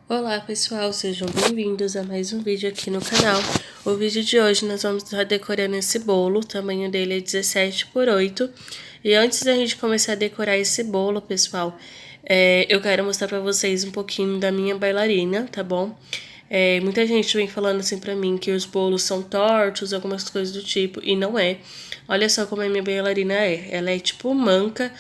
Olá pessoal, sejam bem-vindos a mais um vídeo aqui no canal. O vídeo de hoje nós vamos estar decorando esse bolo, o tamanho dele é 17 por 8. E antes da gente começar a decorar esse bolo, pessoal, eu quero mostrar pra vocês um pouquinho da minha bailarina, tá bom? Muita gente vem falando assim pra mim que os bolos são tortos, algumas coisas do tipo, e não é. Olha só como a minha bailarina é, ela é tipo manca.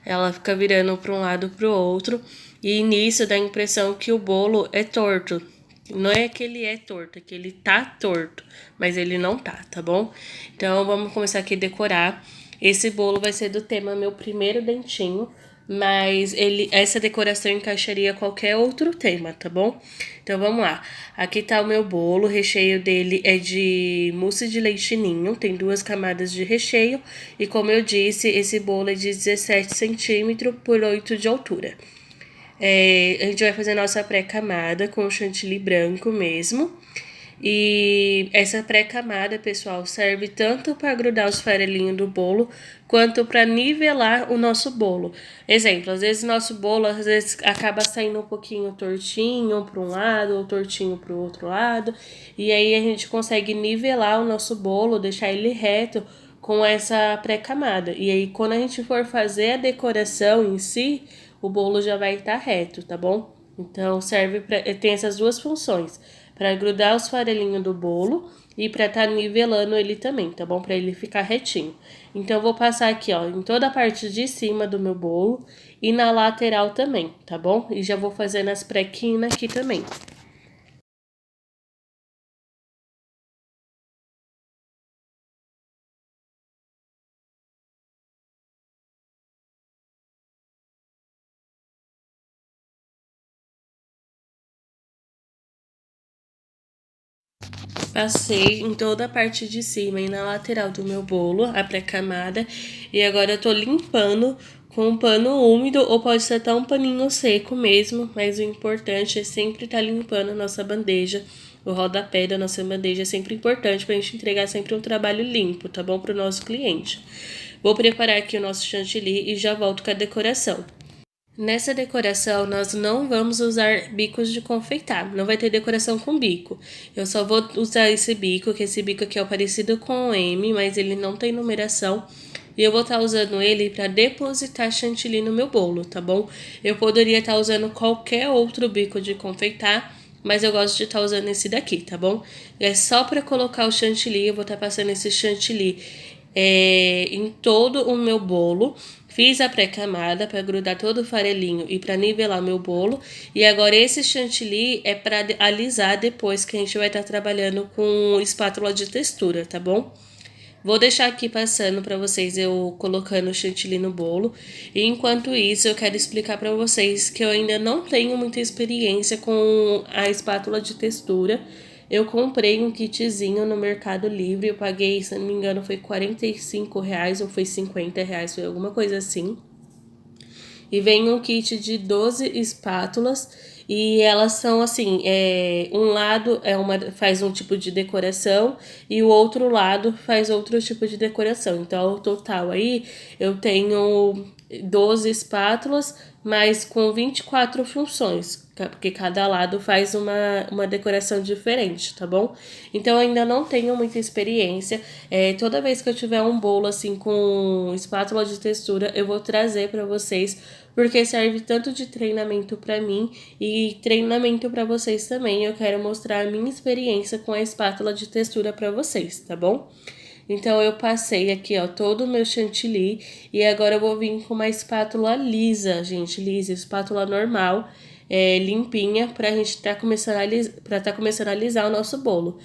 Ela fica virando para um lado para o outro. E nisso dá a impressão que o bolo é torto. Não é que ele é torto, é que ele tá torto. Mas ele não tá bom? Então vamos começar aqui a decorar. Esse bolo vai ser do tema Meu Primeiro Dentinho. Mas essa decoração encaixaria qualquer outro tema, tá bom? Então vamos lá. Aqui tá o meu bolo, o recheio dele é de mousse de leite ninho, tem 2 camadas de recheio. E como eu disse, esse bolo é de 17 centímetros por 8 de altura. A gente vai fazer a nossa pré-camada com chantilly branco mesmo. E essa pré-camada, pessoal, serve tanto para grudar os farelinhos do bolo, quanto para nivelar o nosso bolo. Exemplo, às vezes nosso bolo acaba saindo um pouquinho tortinho para um lado, ou tortinho para o outro lado. E aí a gente consegue nivelar o nosso bolo, deixar ele reto com essa pré-camada. E aí quando a gente for fazer a decoração em si, o bolo já vai estar reto, tá bom? Então tem essas duas funções, para grudar os farelinhos do bolo e para estar nivelando ele também, tá bom? Para ele ficar retinho. Então eu vou passar aqui, ó, em toda a parte de cima do meu bolo e na lateral também, tá bom? E já vou fazendo as prequinhas aqui também. Passei em toda a parte de cima e na lateral do meu bolo, a pré-camada. E agora eu tô limpando com um pano úmido, ou pode ser até um paninho seco mesmo. Mas o importante é sempre estar limpando a nossa bandeja. O rodapé da nossa bandeja é sempre importante pra gente entregar sempre um trabalho limpo, tá bom? Pro nosso cliente. Vou preparar aqui o nosso chantilly e já volto com a decoração. Nessa decoração, nós não vamos usar bicos de confeitar, não vai ter decoração com bico. Eu só vou usar esse bico, que esse bico aqui é o parecido com o M, mas ele não tem numeração. E eu vou estar usando ele para depositar chantilly no meu bolo, tá bom? Eu poderia estar usando qualquer outro bico de confeitar, mas eu gosto de estar usando esse daqui, tá bom? É só para colocar o chantilly, eu vou estar passando esse chantilly em todo o meu bolo. Fiz a pré-camada para grudar todo o farelinho e para nivelar meu bolo. E agora esse chantilly é para alisar depois, que a gente vai estar trabalhando com espátula de textura, tá bom? Vou deixar aqui passando para vocês eu colocando o chantilly no bolo. E enquanto isso, eu quero explicar para vocês que eu ainda não tenho muita experiência com a espátula de textura. Eu comprei um kitzinho no Mercado Livre, eu paguei, se não me engano, foi R$ 45 ou foi R$ 50, foi alguma coisa assim. E vem um kit de 12 espátulas e elas são assim, um lado faz um tipo de decoração e o outro lado faz outro tipo de decoração. Então, ao total aí, eu tenho 12 espátulas, mas com 24 funções, porque cada lado faz uma decoração diferente, tá bom? Então, eu ainda não tenho muita experiência. Toda vez que eu tiver um bolo assim com espátula de textura, eu vou trazer para vocês, porque serve tanto de treinamento para mim e treinamento para vocês também. Eu quero mostrar a minha experiência com a espátula de textura para vocês, tá bom? Então eu passei aqui, ó, todo o meu chantilly e agora eu vou vir com uma espátula lisa, gente, lisa, espátula normal, limpinha, pra gente tá começando a alisar o nosso bolo.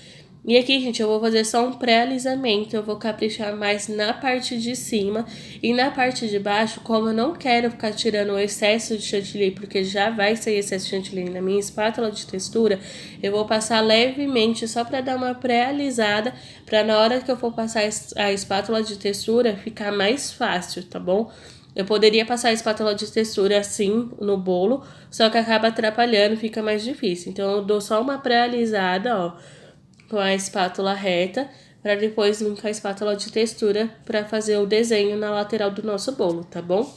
E aqui, gente, eu vou fazer só um pré-alisamento, eu vou caprichar mais na parte de cima e na parte de baixo, como eu não quero ficar tirando o excesso de chantilly, porque já vai ser excesso de chantilly na minha espátula de textura, eu vou passar levemente só para dar uma pré-alisada, para na hora que eu for passar a espátula de textura ficar mais fácil, tá bom? Eu poderia passar a espátula de textura assim no bolo, só que acaba atrapalhando, fica mais difícil. Então eu dou só uma pré-alisada, ó, com a espátula reta, para depois vir com a espátula de textura para fazer o desenho na lateral do nosso bolo, tá bom?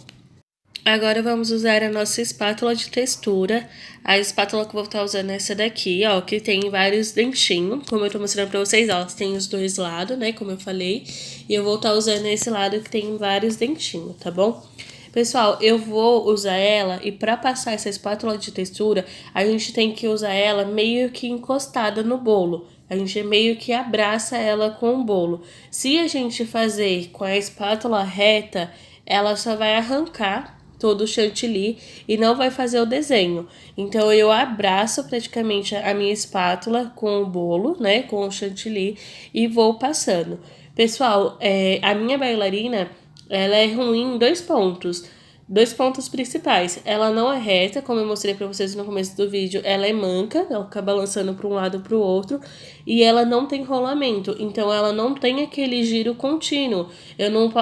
Agora vamos usar a nossa espátula de textura. A espátula que eu vou estar usando é essa daqui, ó, que tem vários dentinhos. Como eu tô mostrando pra vocês, ó, tem os dois lados, né, como eu falei. E eu vou estar usando esse lado que tem vários dentinhos, tá bom? Pessoal, eu vou usar ela e pra passar essa espátula de textura, a gente tem que usar ela meio que encostada no bolo. A gente meio que abraça ela com o bolo. Se a gente fazer com a espátula reta, ela só vai arrancar todo o chantilly e não vai fazer o desenho. Então eu abraço praticamente a minha espátula com o bolo, né, com o chantilly e vou passando. Pessoal, a minha bailarina, ela é ruim em dois pontos. Dois pontos principais. Ela não é reta, como eu mostrei pra vocês no começo do vídeo. Ela é manca, ela fica balançando pra um lado e pro outro. E ela não tem rolamento, então ela não tem aquele giro contínuo. Eu não...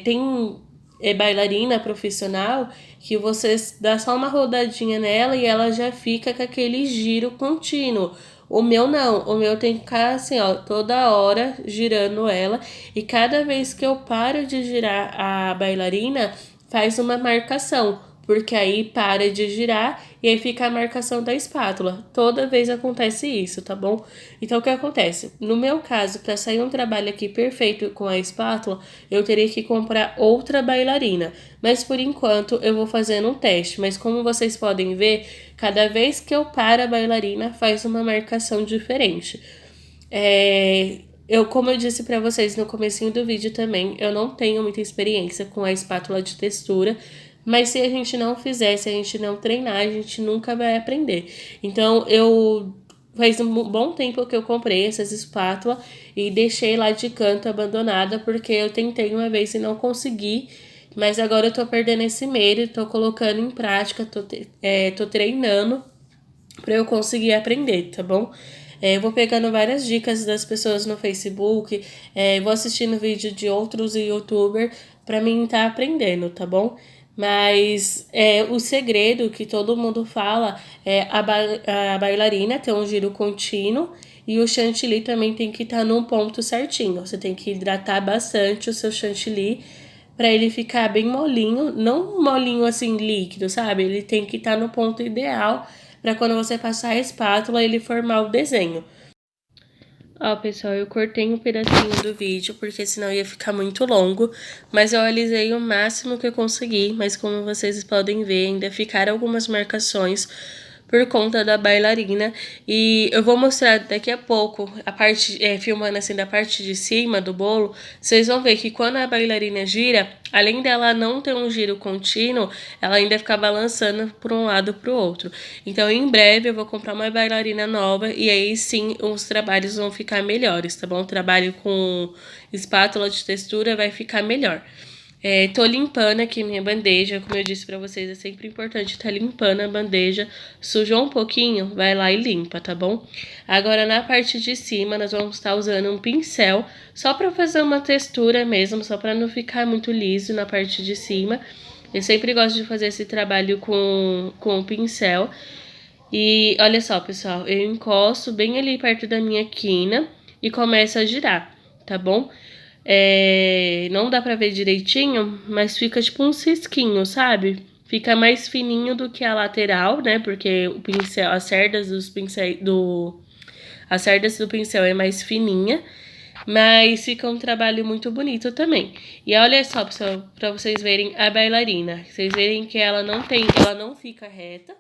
tem bailarina profissional que você dá só uma rodadinha nela e ela já fica com aquele giro contínuo. O meu não, o meu tem que ficar assim, ó, toda hora girando ela. E cada vez que eu paro de girar a bailarina, faz uma marcação, porque aí para de girar e aí fica a marcação da espátula. Toda vez acontece isso, tá bom? Então o que acontece? No meu caso, para sair um trabalho aqui perfeito com a espátula, eu teria que comprar outra bailarina. Mas por enquanto eu vou fazendo um teste, mas como vocês podem ver, cada vez que eu paro a bailarina, faz uma marcação diferente. Como eu disse pra vocês no comecinho do vídeo também, eu não tenho muita experiência com a espátula de textura, mas se a gente não fizer, se a gente não treinar, a gente nunca vai aprender. Então, faz um bom tempo que eu comprei essas espátulas e deixei lá de canto abandonada, porque eu tentei uma vez e não consegui, mas agora eu tô perdendo esse medo, tô colocando em prática, tô treinando para eu conseguir aprender, tá bom? Eu vou pegando várias dicas das pessoas no Facebook, vou assistindo vídeo de outros youtubers para mim estar aprendendo, tá bom? Mas o segredo que todo mundo fala é a bailarina ter um giro contínuo e o chantilly também tem que estar num ponto certinho. Você tem que hidratar bastante o seu chantilly para ele ficar bem molinho, não molinho assim líquido, sabe? Ele tem que estar no ponto ideal para quando você passar a espátula ele formar o desenho. Ó, pessoal, eu cortei um pedacinho do vídeo, porque senão ia ficar muito longo, mas eu alisei o máximo que eu consegui, mas como vocês podem ver, ainda ficaram algumas marcações por conta da bailarina, e eu vou mostrar daqui a pouco, a parte, filmando assim da parte de cima do bolo, vocês vão ver que quando a bailarina gira, além dela não ter um giro contínuo, ela ainda fica balançando por um lado para o outro. Então, em breve, eu vou comprar uma bailarina nova e aí sim os trabalhos vão ficar melhores, tá bom? O trabalho com espátula de textura vai ficar melhor. Tô limpando aqui minha bandeja, como eu disse pra vocês, é sempre importante estar limpando a bandeja. Sujou um pouquinho, vai lá e limpa, tá bom? Agora, na parte de cima, nós vamos estar usando um pincel, só pra fazer uma textura mesmo, só pra não ficar muito liso na parte de cima. Eu sempre gosto de fazer esse trabalho com o pincel. E olha só, pessoal, eu encosto bem ali perto da minha quina e começo a girar, tá bom? Não dá pra ver direitinho, mas fica tipo um cisquinho, sabe? Fica mais fininho do que a lateral, né? Porque o pincel, as cerdas do pincel é mais fininha, mas fica um trabalho muito bonito também. E olha só, pessoal, pra vocês verem a bailarina. Vocês verem que ela não fica reta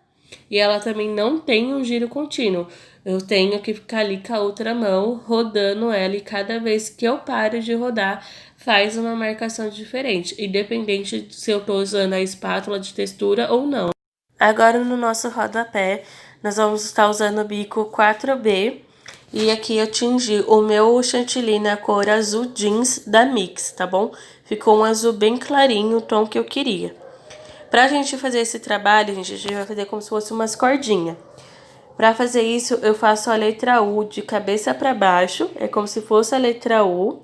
e ela também não tem um giro contínuo. Eu tenho que ficar ali com a outra mão rodando ela e cada vez que eu paro de rodar faz uma marcação diferente, independente se eu tô usando a espátula de textura ou não. Agora no nosso rodapé nós vamos estar usando o bico 4B e aqui eu tingi o meu chantilly na cor azul jeans da Mix, tá bom? Ficou um azul bem clarinho, o tom que eu queria. Pra gente fazer esse trabalho, a gente vai fazer como se fosse umas cordinhas. Pra fazer isso, eu faço a letra U de cabeça pra baixo, é como se fosse a letra U.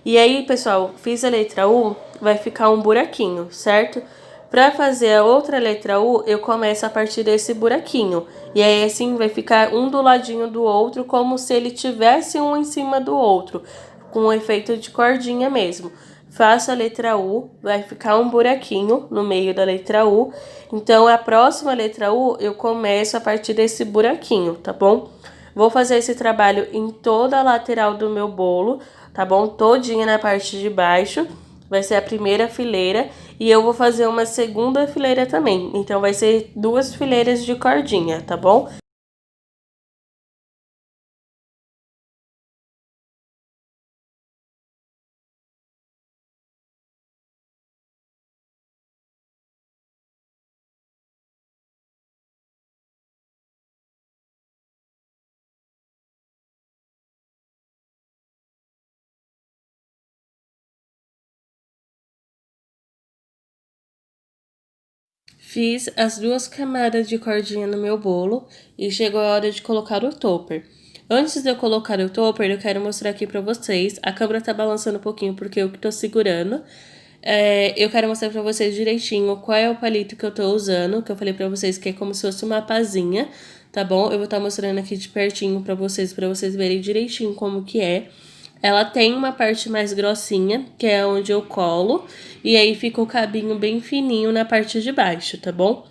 E aí, pessoal, fiz a letra U, vai ficar um buraquinho, certo? Pra fazer a outra letra U, eu começo a partir desse buraquinho. E aí, assim, vai ficar um do ladinho do outro, como se ele tivesse um em cima do outro, com um efeito de cordinha mesmo. faço a letra U, vai ficar um buraquinho no meio da letra U. Então, a próxima letra U, eu começo a partir desse buraquinho, tá bom? Vou fazer esse trabalho em toda a lateral do meu bolo, tá bom? Todinha na parte de baixo. Vai ser a primeira fileira e eu vou fazer uma segunda fileira também. Então, vai ser 2 fileiras de cordinha, tá bom? Fiz as 2 camadas de cordinha no meu bolo e chegou a hora de colocar o topper. Antes de eu colocar o topper, eu quero mostrar aqui pra vocês. A câmera tá balançando um pouquinho porque eu que tô segurando. Eu quero mostrar pra vocês direitinho qual é o palito que eu tô usando, que eu falei pra vocês que é como se fosse uma pazinha, tá bom? Eu vou estar mostrando aqui de pertinho pra vocês verem direitinho como que é. Ela tem uma parte mais grossinha, que é onde eu colo, e aí fica o cabinho bem fininho na parte de baixo, tá bom?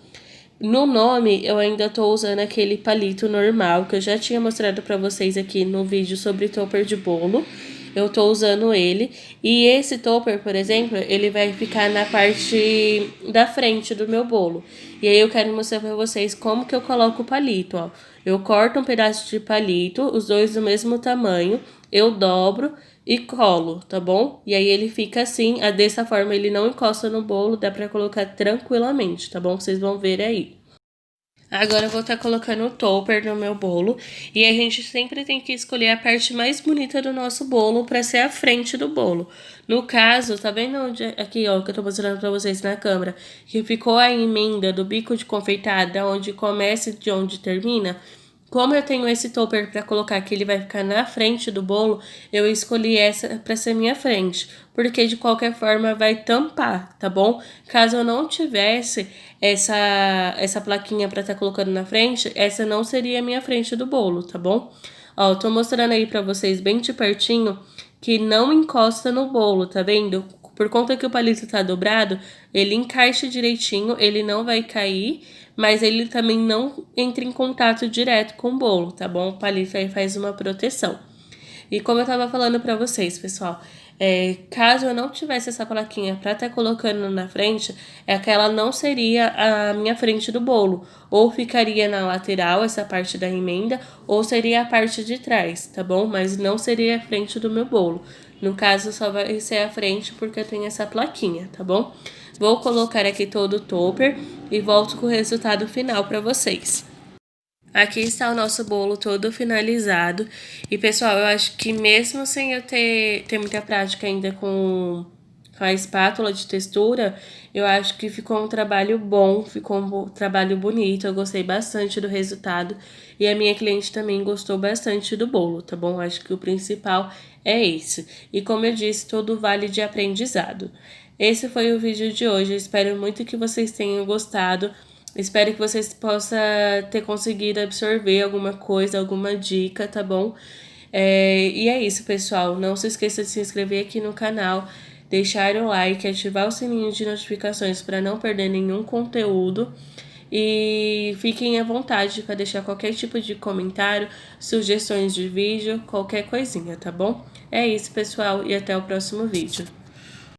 No nome, eu ainda tô usando aquele palito normal, que eu já tinha mostrado pra vocês aqui no vídeo sobre topper de bolo. Eu tô usando ele. E esse topper, por exemplo, ele vai ficar na parte da frente do meu bolo. E aí eu quero mostrar pra vocês como que eu coloco o palito, ó. Eu corto um pedaço de palito, os dois do mesmo tamanho, eu dobro e colo, tá bom? E aí ele fica assim, dessa forma ele não encosta no bolo, dá pra colocar tranquilamente, tá bom? Vocês vão ver aí. Agora eu vou estar colocando o topper no meu bolo. E a gente sempre tem que escolher a parte mais bonita do nosso bolo para ser a frente do bolo. No caso, tá vendo onde, aqui ó, que eu tô mostrando para vocês na câmera, que ficou a emenda do bico de confeitada, onde começa e de onde termina? Como eu tenho esse topper para colocar que ele vai ficar na frente do bolo, eu escolhi essa para ser minha frente, porque de qualquer forma vai tampar, tá bom? Caso eu não tivesse essa plaquinha para estar colocando na frente, essa não seria a minha frente do bolo, tá bom? Ó, eu tô mostrando aí para vocês bem de pertinho que não encosta no bolo, tá vendo? Por conta que o palito tá dobrado, ele encaixa direitinho, ele não vai cair, mas ele também não entra em contato direto com o bolo, tá bom? O palito aí faz uma proteção. E como eu tava falando pra vocês, pessoal, caso eu não tivesse essa plaquinha pra estar colocando na frente, aquela não seria a minha frente do bolo. Ou ficaria na lateral, essa parte da emenda, ou seria a parte de trás, tá bom? Mas não seria a frente do meu bolo. No caso, só vai ser a frente porque eu tenho essa plaquinha, tá bom? Vou colocar aqui todo o topper e volto com o resultado final pra vocês. Aqui está o nosso bolo todo finalizado. E, pessoal, eu acho que mesmo sem eu ter muita prática ainda com a espátula de textura, eu acho que ficou um trabalho bom, ficou um trabalho bonito. Eu gostei bastante do resultado. E a minha cliente também gostou bastante do bolo, tá bom? Acho que o principal é esse. E como eu disse, todo vale de aprendizado. Esse foi o vídeo de hoje. Eu espero muito que vocês tenham gostado. Espero que vocês possam ter conseguido absorver alguma coisa, alguma dica, tá bom? E é isso, pessoal. Não se esqueça de se inscrever aqui no canal, deixar o like, ativar o sininho de notificações para não perder nenhum conteúdo. E fiquem à vontade para deixar qualquer tipo de comentário, sugestões de vídeo, qualquer coisinha, tá bom? É isso, pessoal, e até o próximo vídeo.